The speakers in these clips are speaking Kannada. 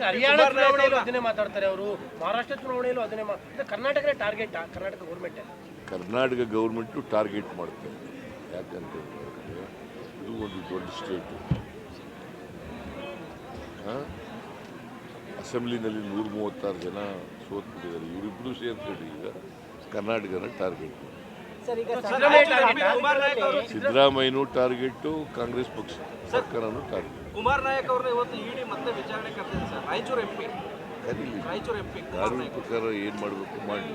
ಹರಿಯಾಣ ಚುನಾವಣೆಯಲ್ಲೂ ಅದನ್ನೇ ಮಾತಾಡ್ತಾರೆ ಅವರು, ಮಹಾರಾಷ್ಟ್ರ ಚುನಾವಣೆಯಲ್ಲೂ ಅದನ್ನೇ ಕರ್ನಾಟಕನೇ target, Karnataka government Karnataka government target ಮಾಡ್ತಾರೆ. ಯಾಕಂತ ಇದು ಒಂದು ದೊಡ್ಡ ಸ್ಟೇಟು. ಅಸೆಂಬ್ಲಿನಲ್ಲಿ 136 ಜನ ಸೋತ್ಬಿಟ್ಟಿದ್ದಾರೆ. ಇವರಿಬ್ಬರು ಸೇರ್ಕೊಂಡು ಈಗ ಕರ್ನಾಟಕನ ಟಾರ್ಗೆಟ್. ಸಿದ್ದರಾಮಯ್ಯನೂ ಟಾರ್ಗೆಟ್ಟು, ಕಾಂಗ್ರೆಸ್ ಪಕ್ಷ ಸರ್ಕಾರನೂ ಟಾರ್ಗೆಟ್. ಕುಮಾರ್ ನಾಯಕ್ ಅವ್ರನ್ನ ಇವತ್ತು ಇಡಿ ಮತ್ತೆ ವಿಚಾರಣೆ ಕರೆದಿದೆ ಸರ್. ರಾಯಚೂರು ಎಂಪಿ ಪ್ರಕಾರ ಏನು ಮಾಡಬೇಕು ಮಾಡಿ.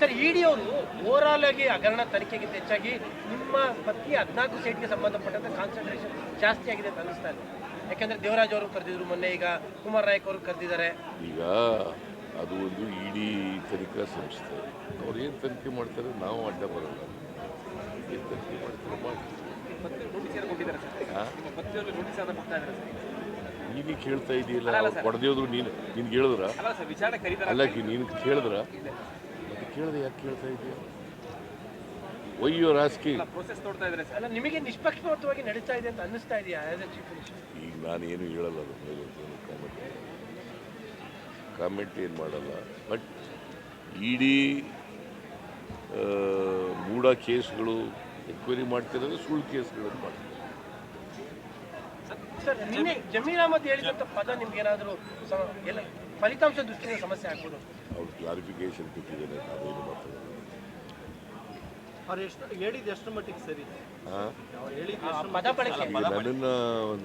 ಸರ್, ಇಡಿ ಅವರು ಓವರಾಲ್ ಆಗಿ ಹಗರಣ ತನಿಖೆಗಿಂತ ಹೆಚ್ಚಾಗಿ ನಿಮ್ಮ ಪತ್ನಿ 14 ಸೀಟ್ಗೆ ಸಂಬಂಧಪಟ್ಟಂತೆ ಕಾನ್ಸಂಟ್ರೇಷನ್ ಜಾಸ್ತಿ ಆಗಿದೆ ಅಂತ ಅನಿಸ್ತಾ ಇದೆ. ಯಾಕೆಂದ್ರೆ ದೇವರಾಜ್ ಅವರು ಕರೆದಿದ್ರು ಮೊನ್ನೆ, ಈಗ ಕುಮಾರ್ ನಾಯಕ್ ಅವರು ಕರೆದಿದ್ದಾರೆ. ಈಗ ಅದು ಒಂದು ಇಡಿ ತನಿಖಾ ಸಂಸ್ಥೆ, ಅವ್ರು ಏನು ತನಿಖೆ ಮಾಡ್ತಾರೆ ನಾವು ಅಡ್ಡ ಬರಲ್ಲ. ಏನು ತನಿಖೆ ಮಾಡ್ತಾರೆ ಮಾಡಿ. ನೀನು ಕೇಳ್ತಾ ಇದೆಯಲ್ಲ, ಹೊಡೆದೇವ್ರು ನೀನು ಕೇಳಿದ್ರ ಅಲ್ಲ, ನೀನು ಕೇಳಿದ್ರ ಮತ್ತೆ ಕೇಳಿದೆ ಯಾಕೆ ಕೇಳ್ತಾ ಇದೆಯಾ? ಒಯ್ಯೋ ರಾಜಕೀಯ ಅಲ್ಲ, ನಿಮಗೆ ನಿಷ್ಪಕ್ಷಪಾತವಾಗಿ ನಡೀತಾ ಇದೆ ಅಂತ ಅನ್ನಿಸ್ತಾ ಇದೆಯಾ ಆಸ್ ಎ ಚೀಫ್ ಮಿನಿಸ್ಟರ್? ಈಗ ನಾನೇನು ಹೇಳಲ್ಲ, ಅದ್ರ ಮೇಲೆ ಕಾಮೆಂಟ್ ಏನು ಮಾಡಲ್ಲ. ಬಟ್ ಇಡೀ ಮೂಢ ಕೇಸ್ಗಳು ಎನ್ಕ್ವೈರಿ ಮಾಡ್ತಿರೋದು ಸುಳ್ಳು ಕೇಸ್ಗಳನ್ನು ಮಾಡ್ತಾರೆ. ಸರ್, ನಿನ್ನೆ ಜಮೀರ್ ಅಹಮದ್ ಹೇಳಿದಂಥ ಪದ ನಿಮ್ಗೆ ಏನಾದರೂ ಎಲ್ಲ ಫಲಿತಾಂಶ ದೃಷ್ಟಿಯಿಂದ ಸಮಸ್ಯೆ ಆಗ್ಬೋದು? ಅವ್ರು ಕ್ಲಾರಿಫಿಕೇಶನ್ ಕೊಟ್ಟಿದ್ದಾರೆ, ಅದೇನು ಮಾತಾಡೋದು. ಅವ್ರು ಎಷ್ಟು ಹೇಳಿದ್ದು ಎಷ್ಟು ಮಟ್ಟಿಗೆ ಸರಿ? ಪದ ಬಳಕೆ ನನ್ನನ್ನು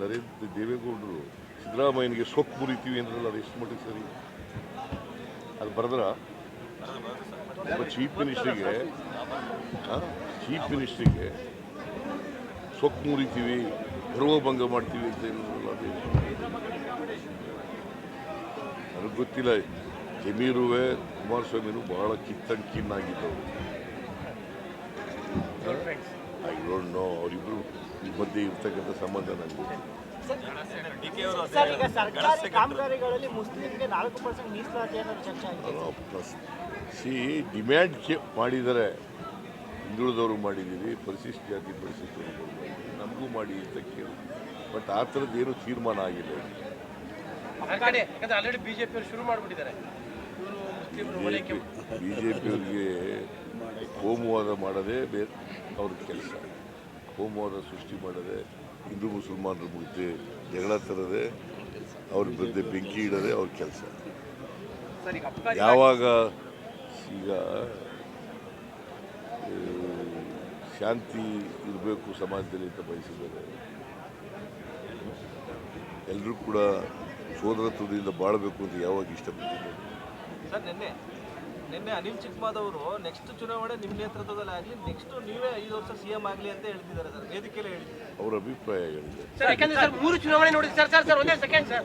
ನರೇಂದ್ರ ದೇವೇಗೌಡರು ಸಿದ್ದರಾಮಯ್ಯನಿಗೆ ಸೊಕ್ಕು ಮುರಿತೀವಿ ಅಂದ್ರಲ್ಲ, ಅದು ಎಷ್ಟು ಮಟ್ಟಿಗೆ ಸರಿ? ಅದು ಬರೆದ್ರ ಚೀಫ್ ಮಿನಿಸ್ಟ್ರಿಗೆ ಸೊಕ್ಕು ಮುರಿತೀವಿ, ಗರ್ವಭಂಗ ಮಾಡ್ತೀವಿ ಅಂತ ಹೇಳಿದ್ರಲ್ಲ, ಅದೇ ನನಗೆ ಗೊತ್ತಿಲ್ಲ. ಜಮೀರುವೆ ಕುಮಾರಸ್ವಾಮಿನೂ ಬಹಳ ಕಿನ್ನಾಗಿದ್ದವರು. ಐ ಡೋಂಟ್ ನೋ ಅವರಿಬ್ಬರು ಮಧ್ಯೆ ಇರ್ತಕ್ಕಂಥ ಸಂಬಂಧ ನನಗೆ. ಡಿಮ್ಯಾಂಡ್ ಮಾಡಿದ್ದಾರೆ, ಹಿಂದುಳಿದವರು ಮಾಡಿದ್ದೀವಿ, ಪರಿಶಿಷ್ಟ ಜಾತಿ ಪರಿಶಿಷ್ಟರು ನಮಗೂ ಮಾಡಿ ಅಂತ ಕೇಳಿ. ಬಟ್ ಆ ಥರದ್ದು ಏನು ತೀರ್ಮಾನ ಆಗಿಲ್ಲ. ಆಲ್ರೆಡಿ ಬಿಜೆಪಿಯವರು ಶುರು ಮಾಡಿಬಿಟ್ಟಿದ್ದಾರೆ. ಬಿಜೆಪಿಯವರಿಗೆ ಕೋಮುವಾದ ಮಾಡೋದೇ ಬೇರೆ ಅವ್ರ ಕೆಲಸ. ಕೋಮುವಾದ ಸೃಷ್ಟಿ ಮಾಡೋದೇ, ಹಿಂದೂ ಮುಸಲ್ಮಾನರ ಮುಗ್ದೆ ಜಗಳ ತರದೆ, ಅವ್ರ ಮಧ್ಯೆ ಬೆಂಕಿ ಇಡೋದೇ ಅವ್ರ ಕೆಲಸ. ಯಾವಾಗ ಈಗ ಶಾಂತಿ ಇರಬೇಕು ಸಮಾಜದಲ್ಲಿ ಅಂತ ಬಯಸಿದ್ದಾರೆ, ಎಲ್ಲರೂ ಕೂಡ ಸೋದರತ್ವದಿಂದ ಬಾಳಬೇಕು ಅಂತ ಯಾವಾಗ ಇಷ್ಟಪಟ್ಟಿದ್ದಾರೆ. ಸರ್, ನಿನ್ನೆ ಅನಿಲ್ ಚಿಕ್ಕಮಾದವರು ನೆಕ್ಸ್ಟ್ ಚುನಾವಣೆ ನಿಮ್ಮ ನೇತೃತ್ವದಲ್ಲಿ ಆಗಲಿ, ನೆಕ್ಸ್ಟ್ ನೀವೇ 5 ವರ್ಷ CM ಆಗಲಿ ಅಂತ ಹೇಳ್ತಿದ್ದಾರೆ ಸರ್, ವೇದಿಕೆಯಲ್ಲೇ ಹೇಳಿದ್ದಾರೆ. ಅವರ ಅಭಿಪ್ರಾಯ ಹೇಳಿದೆ. ಸರ್, ಯಾಕಂದ್ರೆ ಸರ್ 3 ಚುನಾವಣೆ ನೋಡಿದ್ರಿ ಸರ್. ಒಂದೇ ಸೆಕೆಂಡ್ ಸರ್.